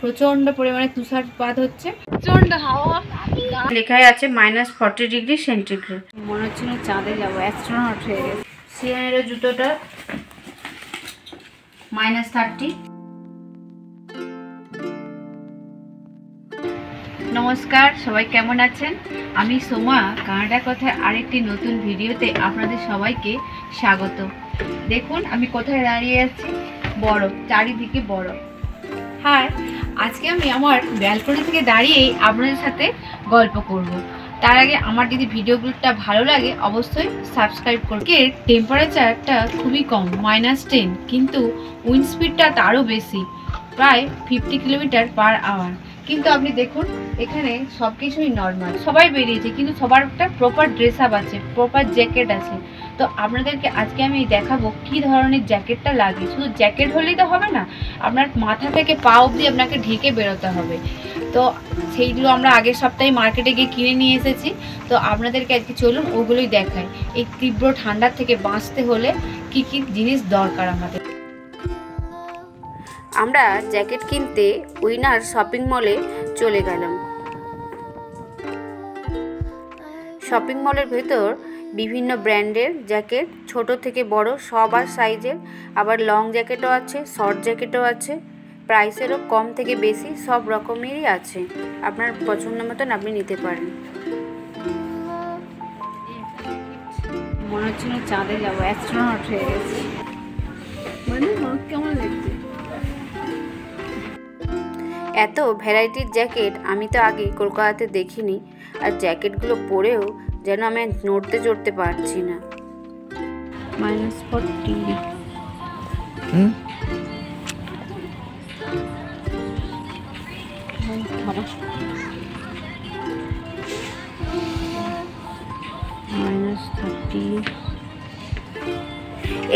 প্রচন্ড পরিমাণে তুষারপাত হচ্ছে, প্রচন্ড হাওয়া। লেখাই আছে -40 ডিগ্রি সেন্টিগ্রেড। মনে হচ্ছে না চাঁদে যাবো, অ্যাস্ট্রোনট হয়ে গেছে। সিয়ানের জুতোটা -30। নমস্কার, সবাই কেমন আছেন? আমি সোমা, কানাডা কথার আরেকটি নতুন ভিডিওতে আপনাদের সবাইকে স্বাগত। দেখুন আমি কোথায় দাঁড়িয়ে আছি, বরফ, চারিদিকে বরফ। হ্যাঁ, আজকে আমি আমার ব্যালকনি থেকে দাঁড়িয়েই আপনাদের সাথে গল্প করব। তার আগে আমার যদি ভিডিওগুলোটা ভালো লাগে অবশ্যই সাবস্ক্রাইব করুন। টেম্পারেচারটা খুবই কম, -10, কিন্তু উইন্ড স্পিডটা তারও বেশি, প্রায় 50 কিলোমিটার/আওয়ার। কিন্তু আপনি দেখুন এখানে সব কিছুই নর্মাল, সবাই বেরিয়েছে কিন্তু সবার একটা প্রপার ড্রেস আপ আছে, প্রপার জ্যাকেট আছে। তো আপনাদেরকে আজকে আমি দেখাবো কি ধরনের জ্যাকেটটা লাগে। শুধু জ্যাকেট হলেই তো হবে না, আপনার মাথা থেকে পা অবধি আপনাকে ঢেকে বেরোতে হবে। তো সেইগুলো আমরা আগের সপ্তাহে মার্কেটে গিয়ে কিনে নিয়ে এসেছি। তো আপনাদেরকে আজকে চলুন ওগুলোই দেখাই, এই তীব্র ঠান্ডার থেকে বাঁচতে হলে কি কি জিনিস দরকার আমাদের। আমরা জ্যাকেট কিনতে উইনার শপিং মলে চলে গেলাম। শপিং মলের ভেতর বিভিন্ন ব্র্যান্ডের জ্যাকেট, ছোট থেকে বড় সবার সাইজের, আবার লং জ্যাকেটও আছে, শর্ট জ্যাকেটও আছে, প্রাইসেরও কম থেকে বেশি সব রকমেরই আছে। আপনার পছন্দ মতন আপনি নিতে পারেন। মনে হচ্ছে না চাঁদে যাবো, অ্যাস্ট্রোনট হয়ে গেছে। মানে কেমন লাগছে? এত ভ্যারাইটির জ্যাকেট আমি তো আগে কলকাতাতে দেখিনি, আর জ্যাকেটগুলো পরেও যেন আমি নড়তে চড়তে পারছি না। -40।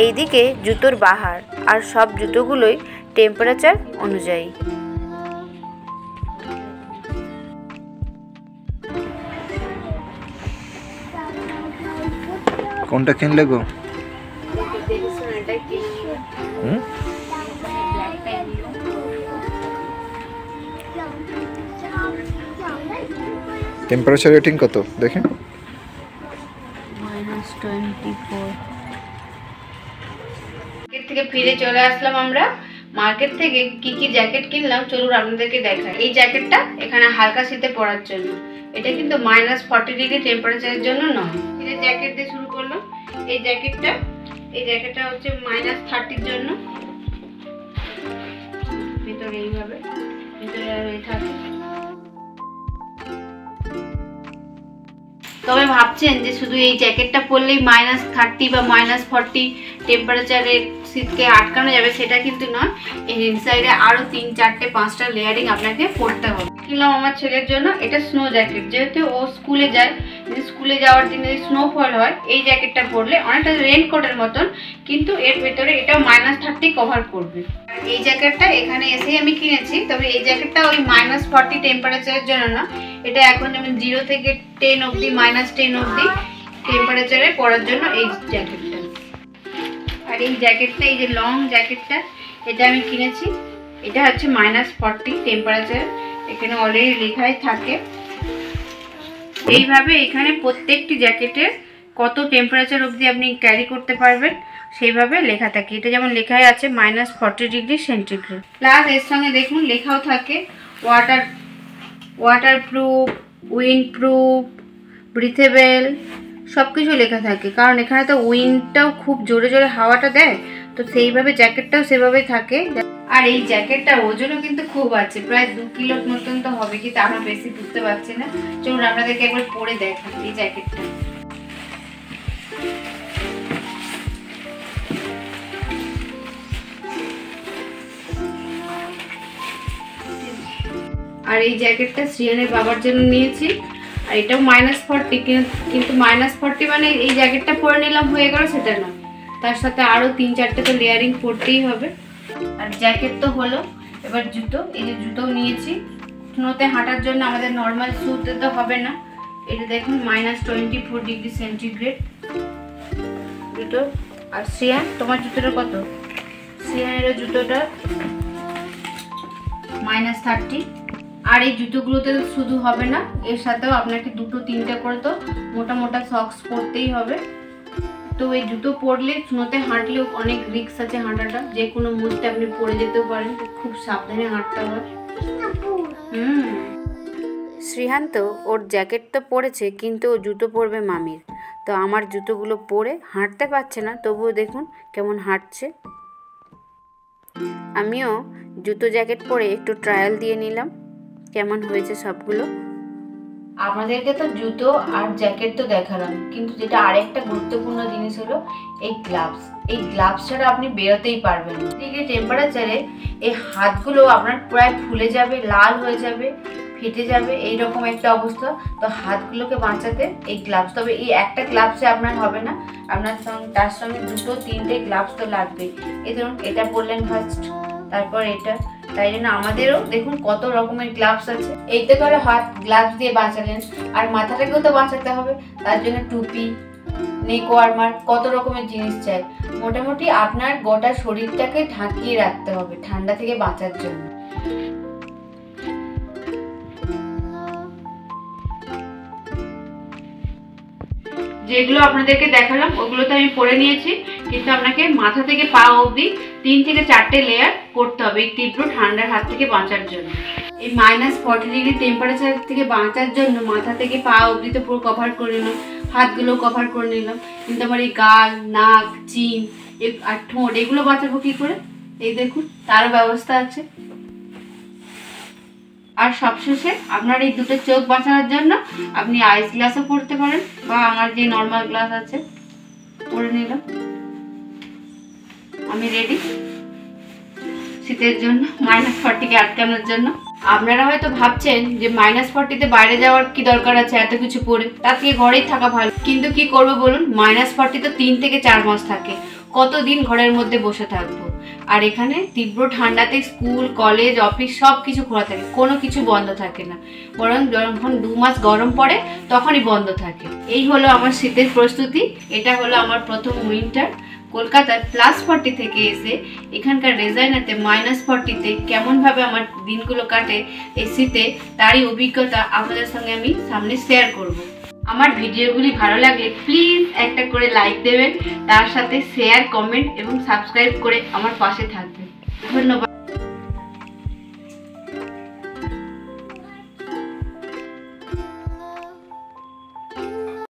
এইদিকে জুতোর বাহার, আর সব জুতোগুলোই টেম্পারেচার অনুযায়ী। কোনটা কিনলে গো? টেম্পারেচার রেটিং কত দেখে? -24। মার্কেট থেকে ফিরে চলে আসলাম আমরা। মার্কেট থেকে কি কি জ্যাকেট কিনলাম চলুন আপনাদেরকে দেখাই। এই জ্যাকেটটা এখানে হালকা শীতে পরার জন্য, এটা কিন্তু -40 ডিগ্রি টেম্পারেচারের জন্য নয়। এটা জ্যাকেট দিয়ে শুরু করলাম। এই জ্যাকেটটা হচ্ছে -30 জন্য। ভিতরে এইভাবে ভিতরে থাকে। তবে ভাবছেন যে শুধু এই জ্যাকেটটা পরলেই -30 বা -40 টেম্পারেচারের শীতকে আটকানো যাবে, সেটা কিন্তু নয়। এর ইনসাইডে আরো 3, 4, 5টা লেয়ারিং আপনাকে পরতে হবে। কিনলাম আমার ছেলের জন্য এটা স্নো জ্যাকেট, যেহেতু ও স্কুলে যায়, স্কুলে যাওয়ার দিনে স্নোফল হয়, এই জ্যাকেটটা পরলে অনেকটা রেইনকোটের মতন, কিন্তু এর ভেতরে এটা -30 কভার করবে। এই জ্যাকেটটা এখানে এসেই আমি কিনেছি, তবে এই জ্যাকেটটা ওই -40 টেম্পারেচারের জন্য না, এটা এখন যেমন 0 থেকে 10 অবধি, -10 অবধি টেম্পারেচারে পরার জন্য এই জ্যাকেটটা। আর এই জ্যাকেটটা, এই যে লং জ্যাকেটটা, এটা আমি কিনেছি, এটা হচ্ছে -40 টেম্পারেচার, এখানে অলরেডি লেখাই থাকে। এইভাবে এখানে প্রত্যেকটি জ্যাকেটের কত টেম্পারেচার অবধি আপনি ক্যারি করতে পারবেন সেইভাবে লেখা থাকে। এটা যেমন লেখাই আছে -40 ডিগ্রি সেন্টিগ্রেড। প্লাস এর সঙ্গে দেখুন লেখাও থাকে ওয়াটারপ্রুফ, উইন্ড প্রুফ, ব্রিথেবল, সব কিছু লেখা থাকে। কারণ এখানে তো উইন্ডটাও খুব জোরে জোরে হাওয়াটা দেয়, তো সেইভাবে জ্যাকেটটাও সেভাবেই থাকে। আর এই জ্যাকেটটার ওজনও কিন্তু খুব আছে, প্রায় 2 কিলো মতন তো হবে, কি তারও বেশি বুঝতে পারছি না। চলুন আপনাদেরকে একবার পরে দেখাই এই জ্যাকেটটা। আর এই জ্যাকেটটা শ্রিয়ানের বাবার জন্য নিয়েছি, আর এটাও -40, কিন্তু -40 মানে এই জ্যাকেটটা পরে নিলাম হয়ে গেল সেটা না, তার সাথে আরো 3, 4টে তো লেয়ারিং পরতেই হবে। আর জ্যাকেট তো হলো, এবার জুতো, এই যে জুতোও নিয়েছি। স্নোতে হাঁটার জন্য আমাদের নর্মাল শুতে তো হবে না, এটা দেখুন -24 ডিগ্রি সেন্টিগ্রেড জুতো। আর শ্রিয়ান, তোমার জুতোটা কত? শ্রিয়ানের জুতোটা -30। আর এই জুতোগুলোতে শুধু হবে না, এর সাথেও আপনাকে 2-3টে করে তো মোটা মোটা সক্স পরতেই হবে। তো এই জুতো পরলে স্নোতে হাঁটলেও অনেক রিস্ক আছে হাঁটাটা, যে কোনো মুহূর্তে আপনি পড়ে যেতেও পারেন, খুব সাবধানে হাঁটতে হয়। শ্রীহান্ত ওর জ্যাকেট তো পরেছে, কিন্তু ও জুতো পরবে মামির। তো আমার জুতোগুলো পরে হাঁটতে পারছে না, তবুও দেখুন কেমন হাঁটছে। আমিও জুতো জ্যাকেট পরে একটু ট্রায়াল দিয়ে নিলাম কেমন হয়েছে সবগুলো। আপনাদেরকে তো জুতো আর জ্যাকেট তো দেখালাম, কিন্তু যেটা আরেকটা গুরুত্বপূর্ণ জিনিস হলো এই গ্লাভস। এই গ্লাভস ছাড়া আপনি বেরোতেই পারবেন না। ডিগ্রি টেম্পারেচারে এই হাতগুলো আপনার প্রায় ফুলে যাবে, লাল হয়ে যাবে, ফেটে যাবে, এইরকম একটা অবস্থা। তো হাতগুলোকে বাঁচাতে এই গ্লাভস, তবে এই একটা গ্লাভসে আপনার হবে না, আপনার সঙ্গে তার সঙ্গে 2-3টে গ্লাভস তো লাগবেই। এই ধরুন এটা পরলেন ফার্স্ট, তারপর এটা। তাই জন্য আমাদেরও দেখুন কত রকমের গ্লাভস আছে। এইটা করে হাত গ্লাভস দিয়ে বাঁচালেন, আর মাথাটাকেও তো বাঁচাতে হবে, তার জন্য টুপি, নেক ওয়ার্মার, কত রকমের জিনিস চাই। মোটামুটি আপনার গোটা শরীরটাকে ঢাকিয়ে রাখতে হবে ঠান্ডা থেকে বাঁচার জন্য। যেগুলো আপনাদেরকে দেখালাম ওগুলো তো আমি পরে নিয়েছি, কিন্তু আপনাকে মাথা থেকে পা অবধি 3-4টে লেয়ার করতে হবে এই তীব্র ঠান্ডার হাত থেকে বাঁচার জন্য। এই -40 ডিগ্রি টেম্পারেচার থেকে বাঁচার জন্য মাথা থেকে পা অবধি তো পুরো কভার করে নিলাম, হাতগুলো কভার করে নিলাম, কিন্তু আমার এই গাল, নাক, চিন আর ঠোঁট এগুলো বাঁচাবো কি করে? এই দেখুন তারও ব্যবস্থা আছে। আর সবশেষে আপনার এই দুটো চোখ বাঁচানোর জন্য আপনি আইস গ্লাসও পরতে পারেন, বা আমার যে নর্মাল গ্লাস আছে পরে নিলাম। আমি রেডি শীতের জন্য, -40কে আটকানোর জন্য। আপনারা হয়তো ভাবছেন যে -40তে বাইরে যাওয়ার কি দরকার আছে এত কিছু পরে, তার থেকে ঘরেই থাকা ভালো। কিন্তু কি করব বলুন, -40 তো 3 থেকে 4 মাস থাকে, কতদিন ঘরের মধ্যে বসে থাকবো? আর এখানে তীব্র ঠান্ডাতে স্কুল, কলেজ, অফিস সব কিছু খোলা থাকে, কোনো কিছু বন্ধ থাকে না, বরং যখন 2 মাস গরম পড়ে তখনই বন্ধ থাকে। এই হলো আমার শীতের প্রস্তুতি। এটা হলো আমার প্রথম উইন্টার। কলকাতায় +40 থেকে এসে এখানকার রেজাইনাতে -40তে কেমনভাবে আমার দিনগুলো কাটে এই শীতে, তারই অভিজ্ঞতা আপনাদের সঙ্গে আমি সামনে শেয়ার করব। আমার ভিডিওগুলি ভালো লাগলে প্লিজ একটা করে লাইক দেবেন, তার সাথে শেয়ার, কমেন্ট এবং সাবস্ক্রাইব করে আমার পাশে থাকবেন। ধন্যবাদ।